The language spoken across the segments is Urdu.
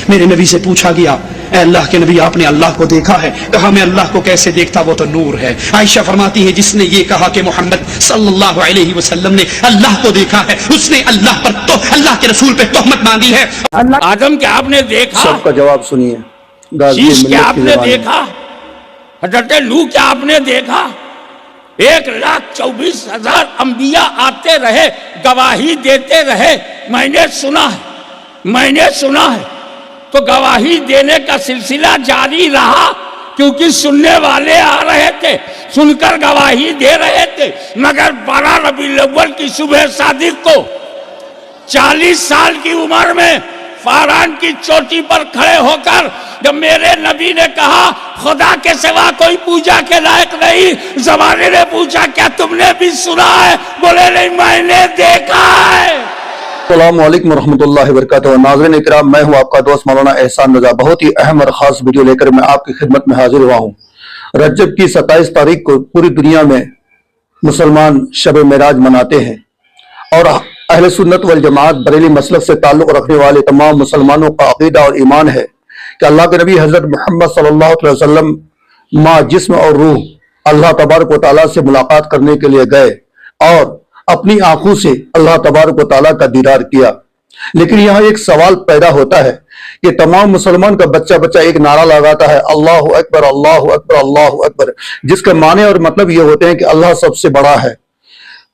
میرے نبی سے پوچھا گیا اے اللہ کے نبی آپ نے اللہ کو دیکھا ہے؟ کہا میں اللہ کو کیسے دیکھتا، وہ تو نور ہے۔ عائشہ فرماتی ہے جس نے یہ کہا کہ محمد صلی اللہ علیہ وسلم نے اللہ کو دیکھا ہے، اس نے اللہ پر تو اللہ کے رسول پہ تہمت باندھی ہے۔ آدم کیا آپ نے دیکھا؟ سب کا جواب سنیے۔ شیش کیا آپ نے دیکھا؟ حضرت لوح کیا آپ نے دیکھا؟ 1,24,000 انبیاء آتے رہے، گواہی دیتے رہے، میں نے سنا ہے تو گواہی دینے کا سلسلہ جاری رہا، کیونکہ سننے والے آ رہے تھے، سن کر گواہی دے رہے تھے۔ مگر 12 ربیع الاول کی صبح صادق کو 40 سال کی عمر میں فاران کی چوٹی پر کھڑے ہو کر جب میرے نبی نے کہا خدا کے سوا کوئی پوجا کے لائق نہیں، زمانے نے پوچھا کیا تم نے بھی سنا ہے؟ بولے نہیں میں نے دیکھا ہے۔ السلام علیکم ورحمۃ اللہ وبرکاتہ۔ ناظرین اکرام، میں ہوں آپ کا دوست مولانا احسان رضا۔ بہت ہی اہم اور خاص ویڈیو لے کر میں آپ کی خدمت میں حاضر ہوا ہوں۔ رجب کی 27 تاریخ کو پوری دنیا میں مسلمان شب معراج مناتے ہیں، اور اہل سنت والجماعت بریلی مسلک سے تعلق رکھنے والے تمام مسلمانوں کا عقیدہ اور ایمان ہے کہ اللہ کے نبی حضرت محمد صلی اللہ علیہ وسلم ماں جسم اور روح اللہ تبارک و تعالیٰ سے ملاقات کرنے کے لیے گئے اور اپنی آنکھوں سے اللہ تبارک و تعالیٰ کا دیدار کیا۔ لیکن یہاں ایک سوال پیدا ہوتا ہے کہ تمام مسلمان کا بچہ ایک نعرہ لگاتا ہے اللہ اکبر اللہ اکبر اللہ اکبر، جس کے معنی اور مطلب یہ ہوتے ہیں کہ اللہ سب سے بڑا ہے،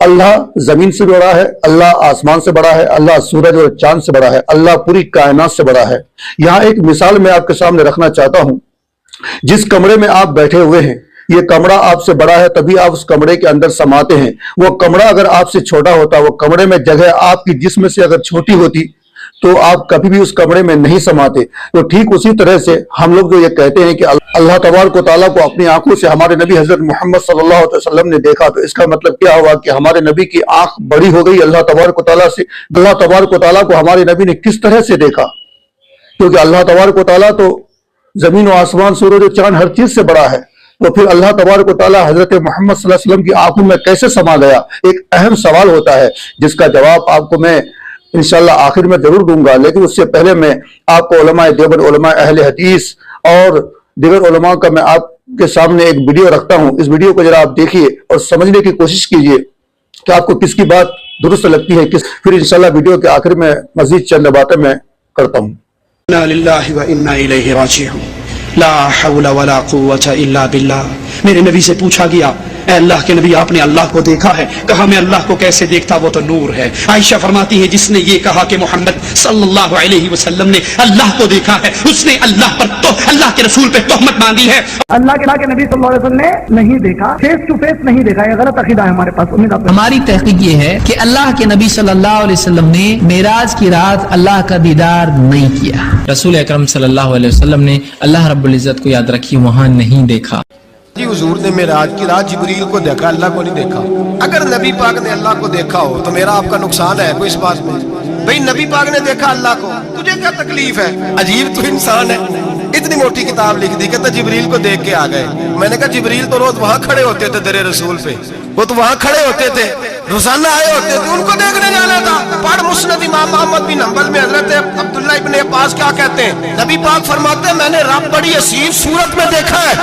اللہ زمین سے بڑا ہے، اللہ آسمان سے بڑا ہے، اللہ سورج اور چاند سے بڑا ہے، اللہ پوری کائنات سے بڑا ہے۔ یہاں ایک مثال میں آپ کے سامنے رکھنا چاہتا ہوں۔ جس کمرے میں آپ بیٹھے ہوئے ہیں یہ کمرہ آپ سے بڑا ہے، تبھی آپ اس کمرے کے اندر سماتے ہیں۔ وہ کمرہ اگر آپ سے چھوٹا ہوتا، وہ کمرے میں جگہ آپ کی جسم سے اگر چھوٹی ہوتی تو آپ کبھی بھی اس کمرے میں نہیں سماتے۔ تو ٹھیک اسی طرح سے ہم لوگ جو یہ کہتے ہیں کہ اللہ تبارک و تعالیٰ کو اپنی آنکھوں سے ہمارے نبی حضرت محمد صلی اللہ علیہ وسلم نے دیکھا، تو اس کا مطلب کیا ہوا کہ ہمارے نبی کی آنکھ بڑی ہو گئی اللہ تبارک و تعالیٰ سے۔ اللہ تبارک و تعالیٰ کو ہمارے نبی نے کس طرح سے دیکھا؟ کیونکہ اللہ تبارک و تعالیٰ تو زمین و آسمان سورج و چاند ہر چیز سے بڑا ہے، تو پھر اللہ تبارک و تعالیٰ حضرت محمد صلی اللہ علیہ وسلم کی آنکھوں میں کیسے سما گیا؟ ایک اہم سوال ہوتا ہے جس کا جواب آپ کو میں انشاءاللہ آخر میں ضرور دوں گا، لیکن اس سے پہلے میں آپ کو علماء دیوبند، علماء اہل حدیث اور دیگر علماء کا میں آپ کے سامنے ایک ویڈیو رکھتا ہوں۔ اس ویڈیو کو ذرا آپ دیکھیے اور سمجھنے کی کوشش کیجیے کہ آپ کو کس کی بات درست لگتی ہے، پھر انشاءاللہ ویڈیو کے آخر میں مزید چند باتیں میں کرتا ہوں۔ انا للہ و انا الیہ راجعون، لا حول ولا قوة الا باللہ۔ میرے نبی سے پوچھا گیا اے اللہ کے نبی آپ نے اللہ کو دیکھا ہے؟ کہا میں اللہ کو کیسے دیکھتا، وہ تو نور ہے۔ عائشہ فرماتی ہے جس نے یہ کہا کہ محمد صلی اللہ علیہ وسلم نے اللہ کو دیکھا ہے، اس نے اللہ پر تو اللہ کے رسول پہ تہمت باندھی ہے۔ اللہ کے نبی صلی اللہ علیہ وسلم نے نہیں دیکھا، فیس ٹو فیس نہیں دیکھا، یہ غلط عقیدہ ہے ہمارے پاس۔ ہماری تحقیق یہ ہے کہ اللہ کے نبی صلی اللہ علیہ وسلم نے معراج کی رات اللہ کا دیدار نہیں کیا۔ رسول اکرم صلی اللہ علیہ وسلم نے اللہ رب العزت کو یاد رکھی وہاں نہیں دیکھا۔ جی حضور نے معراج کی رات جبریل کو دیکھا، اللہ کو نہیں دیکھا۔ اگر نبی پاک نے اللہ کو دیکھا ہو تو میرا آپ کا نقصان ہے کوئی اس بات میں؟ بھئی نبی پاک نے دیکھا اللہ کو، تجھے کیا تکلیف ہے؟ عجیب تو انسان ہے۔ اتنی موٹی کتاب لکھ دی کہتا جبریل کو دیکھ کے آ گئے۔ میں نے کہا جبریل تو روز وہاں کھڑے ہوتے تھے در رسول پہ، وہ تو وہاں کھڑے ہوتے تھے، روزانہ آئے ہوتے تھے، ان کو دیکھنے جانا تھا۔ پڑھ مسند امام احمد بن حنبل میں حضرت عبداللہ ابن عباس کیا کہتے ہیں؟ نبی پاک فرماتے ہیں میں نے رب بڑی عصیب صورت میں دیکھا ہے۔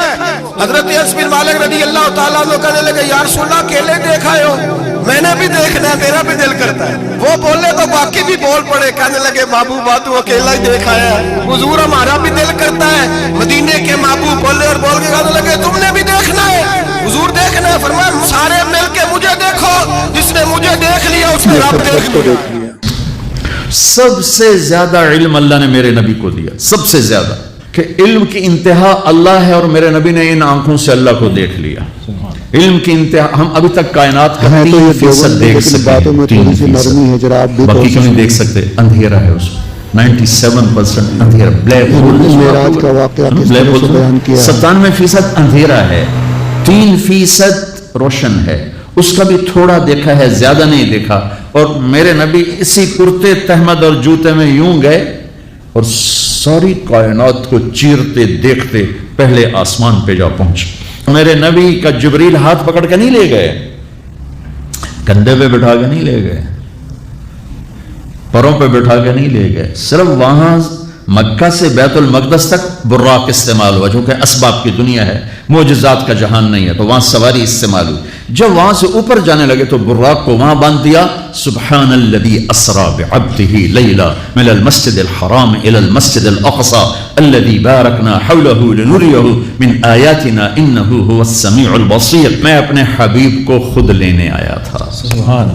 حضرت انس بن مالک رضی اللہ تعالیٰ عنہ کہنے لگے یا رسول اللہ اکیلے دیکھا ہو؟ میں نے بھی دیکھنا ہے، میرا بھی دل کرتا ہے۔ وہ بولے تو باقی بھی بول پڑے، کہنے لگے محبوب تو اکیلا ہی دیکھا ہے، حضور ہمارا بھی دل کرتا ہے۔ مدینے کے محبوب بولے اور بول کے کہنے لگے تم نے بھی دیکھنا ہے، حضور دیکھنا ہے۔ فرمایا سارے مل کے مجھے دیکھو، جس نے مجھے دیکھ لیا اس نے رب دیکھ لیا۔ سب سے زیادہ علم اللہ نے میرے نبی کو دیا، سب سے زیادہ، کہ علم کی انتہا اللہ ہے، اور میرے نبی نے ان آنکھوں سے اللہ کو دیکھ لیا۔ علم کی انتہا ہم ابھی تک کائنات کا 3% دیکھ سکتے ہیں، باقی کیوں نہیں دیکھ سکتے؟ اندھیرا ہے اس میں 97% اندھیرا، بلیک ہول 97% اندھیرا ہے، 3% روشن ہے۔ اس کا بھی تھوڑا دیکھا ہے، زیادہ نہیں دیکھا۔ اور میرے نبی اسی کرتے تہمد اور جوتے میں یوں گئے اور ساری کائنات کو چیرتے دیکھتے پہلے آسمان پہ جا پہنچے۔ میرے نبی کا جبریل ہاتھ پکڑ کے نہیں لے گئے، کندھے پہ بٹھا کے نہیں لے گئے، پروں پہ بٹھا کے نہیں لے گئے، صرف وہاں مکہ سے بیت المقدس تک براق استعمال ہوا، جو کہ اسباب کی دنیا ہے، معجزات کا جہان نہیں ہے، تو وہاں سواری استعمال ہوئی۔ جب وہاں سے اوپر جانے لگے تو براق کو وہاں باندھ دیا، سبحان الذی اسری بعبدہ لیلا من المسجد الحرام الی المسجد الاقصی الذی بارکنا حولہ لنریہ من آیاتنا انہ هو السمیع البصیر۔ میں اپنے حبیب کو خود لینے آیا تھا، سبحان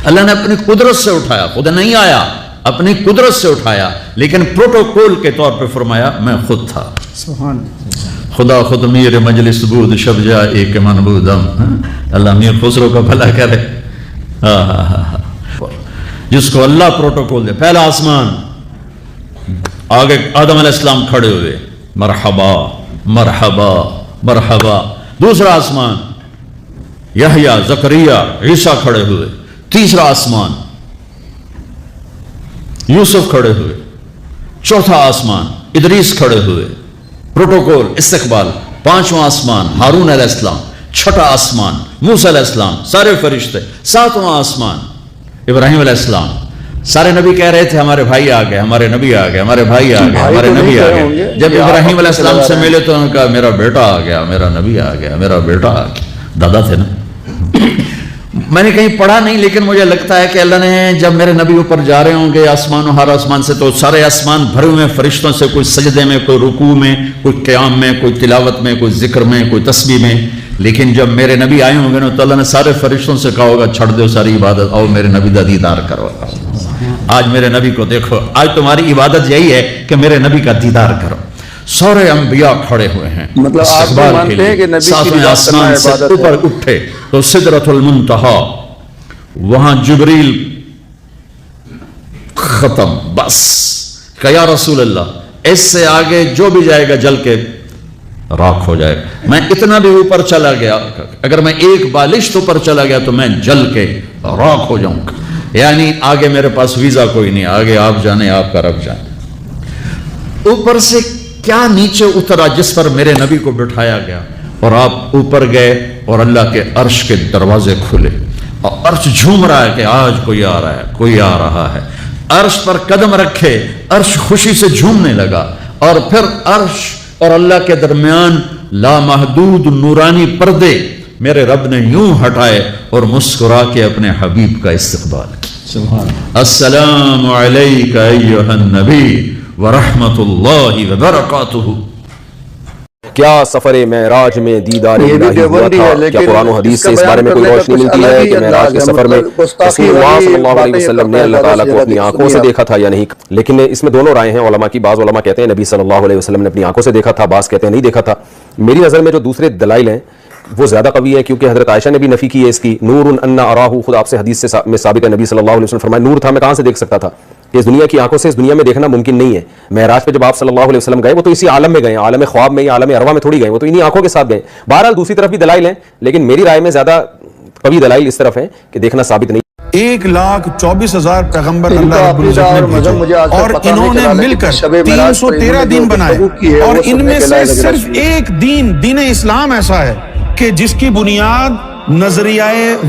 اللہ نے اپنی قدرت سے اٹھایا، خود نہیں آیا، اپنی قدرت سے اٹھایا، لیکن پروٹوکول کے طور پہ فرمایا میں خود تھا۔ سبحان خدا خود میر مجلس بود شب جا ایک من بودم۔ اللہ میر خسرو کا بھلا کرے، جس کو اللہ پروٹوکول دے۔ پہلا آسمان، آگے آدم علیہ السلام کھڑے ہوئے، مرحبا مرحبا مرحبا۔ دوسرا آسمان، یحییٰ زکریا عیسیٰ کھڑے ہوئے۔ تیسرا آسمان، یوسف کھڑے ہوئے۔ چوتھا آسمان، ادریس کھڑے ہوئے، پروٹوکول استقبال۔ پانچواں آسمان، ہارون علیہ السلام۔ چھٹا آسمان، موسیٰ علیہ السلام، سارے فرشتے۔ ساتواں آسمان، ابراہیم علیہ السلام۔ سارے نبی کہہ رہے تھے ہمارے بھائی آ گئے، ہمارے نبی آ گئے، ہمارے بھائی آ گئے، ہمارے نبی آ گئے۔ جب ابراہیم علیہ السلام سے ملے تو انہوں نے کہا میرا بیٹا آ گیا، میرا نبی آ گیا، میرا بیٹا آ گیا۔ دادا تھے نا۔ میں نے کہیں پڑھا نہیں، لیکن مجھے لگتا ہے کہ اللہ نے جب میرے نبی اوپر جا رہے ہوں گے آسمان و ہر آسمان سے، تو سارے آسمان بھرے ہوئے فرشتوں سے، کوئی سجدے میں، کوئی رکوع میں، کوئی قیام میں، کوئی تلاوت میں، کوئی ذکر میں، کوئی تسبیح میں۔ لیکن جب میرے نبی آئے ہوں گے نا تو اللہ نے سارے فرشتوں سے کہا ہوگا چھڑ دو ساری عبادت، آؤ میرے نبی کا دیدار کرو۔ آج میرے نبی کو دیکھو، آج تمہاری عبادت یہی ہے کہ میرے نبی کا دیدار کرو۔ سارے انبیاء کھڑے ہوئے ہیں، مطلب آپ بھی مانتے ہیں کہ نبی کی ساتویں عبادت آسمان کرنا سے عبادت اوپر ہے؟ اٹھے تو سدرۃ المنتہا، وہاں جبریل ختم، بس کہ یا رسول اللہ اس سے آگے جو بھی جائے گا جل کے راکھ ہو جائے گا۔ میں اتنا بھی اوپر چلا گیا، اگر میں ایک بالشت اوپر چلا گیا تو میں جل کے راکھ ہو جاؤں گا۔ یعنی آگے میرے پاس ویزا کوئی نہیں، آگے آپ جانے، آپ کا رب جانے۔ اوپر سے کیا نیچے اترا جس پر میرے نبی کو بٹھایا گیا، اور آپ اوپر گئے اور اللہ کے عرش کے دروازے کھلے اور عرش جھوم رہا ہے کہ آج کوئی آ رہا ہے، کوئی آ رہا ہے۔ عرش پر قدم رکھے، عرش خوشی سے جھومنے لگا، اور پھر عرش اور اللہ کے درمیان لامحدود نورانی پردے میرے رب نے یوں ہٹائے اور مسکرا کے اپنے حبیب کا استقبال کیا۔ السلام علیک ایھا النبی ورحمۃ اللہ وبرکاتہ۔ کیا سفر معراج میں دیدار الہی ہوا تھا؟ کیا قرآن و حدیث سے اس بارے میں کوئی روشنی ملتی ہے کہ معراج کے سفر میں رسول اللہ صلی اللہ علیہ وسلم نے اللہ تعالیٰ کو اپنی آنکھوں سے دیکھا تھا یا نہیں؟ لیکن اس میں دونوں رائے ہیں علماء کی۔ بعض علماء کہتے ہیں نبی صلی اللہ علیہ وسلم نے اپنی آنکھوں سے دیکھا تھا، بعض کہتے ہیں نہیں دیکھا تھا۔ میری نظر میں جو دوسرے دلائل ہیں وہ زیادہ قوی ہے، کیونکہ حضرت عائشہ نے بھی نفی کی ہے اس کی۔ نور انا اراہ، خود آپ سے حدیث میں ثابت ہے، نبی صلی اللہ علیہ وسلم فرمایا نور تھا، میں کہاں سے دیکھ سکتا تھا؟ اس دنیا کی آنکھوں سے اس دنیا میں دیکھنا ممکن نہیں ہے۔ معراج پہ جب آپ صلی اللہ علیہ وسلم گئے وہ تو اسی عالم میں گئے، عالم خواب میں یا عالم ارواح میں تھوڑی گئے، وہ تو انہی آنکھوں کے ساتھ گئے۔ بہرحال دوسری طرف بھی دلائل ہیں، لیکن میری رائے میں زیادہ قوی دلائل اس طرف ہیں کہ دیکھنا ثابت نہیں۔ 1,24,000 پیغمبر اللہ رب العزت نے بھیجے اور انہوں نے مل کر 313 دین بنائے، اور ان میں سے صرف ایک دین، دین اسلام ایسا ہے کہ جس کی بنیاد نظریہ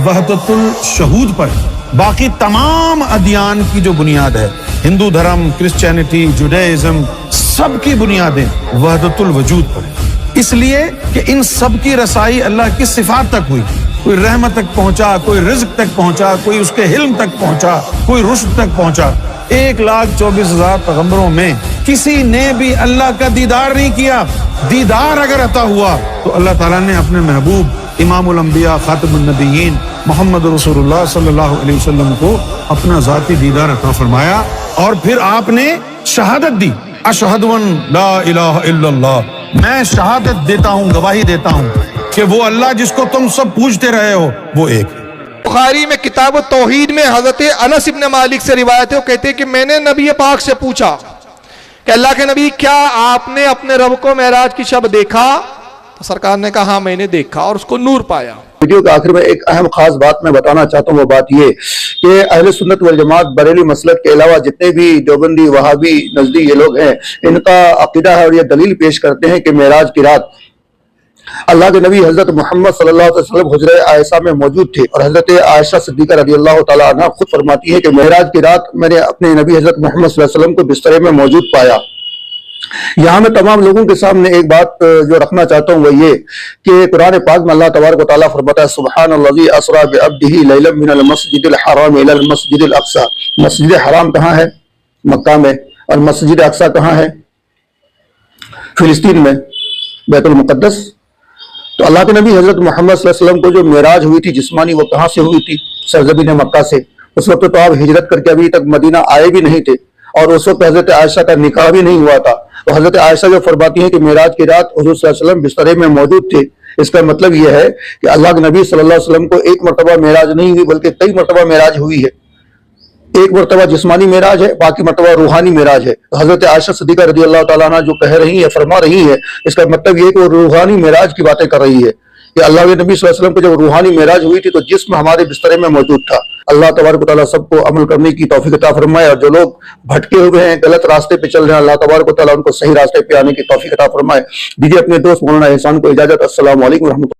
وحدت الشہود پر، باقی تمام ادیان کی جو بنیاد ہے، ہندو دھرم، کرسچینٹی، جوڈائزم، سب کی بنیادیں وحدت الوجود پر ہے۔ اس لیے کہ ان سب کی رسائی اللہ کی صفات تک ہوئی، کوئی رحمت تک پہنچا، کوئی رزق تک پہنچا، کوئی اس کے حلم تک پہنچا، کوئی رشد تک پہنچا۔ 1,24,000 پیغمبروں میں کسی نے بھی اللہ کا دیدار نہیں کیا۔ دیدار اگر عطا ہوا تو اللہ تعالیٰ نے اپنے محبوب امام الانبیاء خاتم النبیین محمد رسول اللہ صلی اللہ علیہ وسلم کو اپنا ذاتی دیدار عطا فرمایا، اور پھر آپ نے شہادت دی، اشہد ان لا الہ الا اللہ، میں شہادت دیتا ہوں، گواہی دیتا ہوں کہ وہ اللہ جس کو تم سب پوجتے رہے ہو وہ ایک ہے۔ بخاری میں کتاب التوحید میں حضرت انس ابن مالک سے روایت ہے، وہ کہتے ہیں کہ میں نے نبی پاک سے پوچھا کہ اللہ کے نبی کیا آپ نے اپنے رب کو معراج کی شب دیکھا؟ تو سرکار نے کہا ہاں میں نے دیکھا اور اس کو نور پایا۔ ویڈیو کے آخر میں ایک اہم خاص بات میں بتانا چاہتا ہوں، وہ بات یہ کہ اہل سنت والجماعت بریلی مسلک کے علاوہ جتنے بھی دیوبندی، وہابی، نزدی یہ لوگ ہیں، ان کا عقیدہ ہے اور یہ دلیل پیش کرتے ہیں کہ معراج کی رات اللہ کے نبی حضرت محمد صلی اللہ علیہ وسلم حجرہ عائشہ میں موجود تھے، اور حضرت عائشہ صدیقہ رضی اللہ تعالیٰ عنہ خود فرماتی ہے کہ معراج کی رات میں نے اپنے نبی حضرت محمد صلی اللہ علیہ وسلم کو بسترے میں موجود پایا، یہاں میں تمام لوگوں کے سامنے ایک بات جو رکھنا چاہتا ہوں وہ یہ کہ قرآن پاک میں اللہ تبارک و تعالیٰ فرماتا ہے سبحان الذی اسریٰ بعبدہ لیلا من المسجد الحرام الی المسجد الاقصی. مسجد حرام کہاں ہے؟ مکہ میں. اور مسجد اقصی کہاں ہے؟ فلسطین میں، بیت المقدس. تو اللہ کے نبی حضرت محمد صلی اللہ علیہ وسلم کو جو معراج ہوئی تھی جسمانی، وہ کہاں سے ہوئی تھی؟ سرزمین مکہ سے. اس وقت تو آپ ہجرت کر کے ابھی تک مدینہ آئے بھی نہیں تھے، اور اس وقت حضرت عائشہ کا نکاح بھی نہیں ہوا تھا. تو حضرت عائشہ جو فرماتی ہیں کہ معراج کی رات حضور صلی اللہ علیہ وسلم بسترے میں موجود تھے، اس کا مطلب یہ ہے کہ اللہ کے نبی صلی اللہ علیہ وسلم کو ایک مرتبہ معراج نہیں ہوئی بلکہ کئی مرتبہ معراج ہوئی ہے. ایک مرتبہ جسمانی معراج ہے، باقی مرتبہ روحانی معراج ہے. تو حضرت عائشہ صدیقہ رضی اللہ تعالیٰ عنہ جو کہہ رہی ہے، فرما رہی ہے، اس کا مطلب یہ ہے کہ وہ روحانی معراج کی باتیں کر رہی ہے کہ اللہ کے نبی صلی اللہ علیہ وسلم کو جب روحانی معراج ہوئی تھی تو جسم ہمارے بسترے میں موجود تھا. اللہ تبارک و تعالیٰ سب کو عمل کرنے کی توفیق عطا فرمائے، اور جو لوگ بھٹکے ہوئے ہیں، غلط راستے پہ چل رہے ہیں، اللہ تبارک و تعالیٰ ان کو صحیح راستے پہ آنے کی توفیق عطا فرمائے. دیجیے اپنے دوست مولانا احسان کو اجازت. السلام علیکم ورحمۃ اللہ.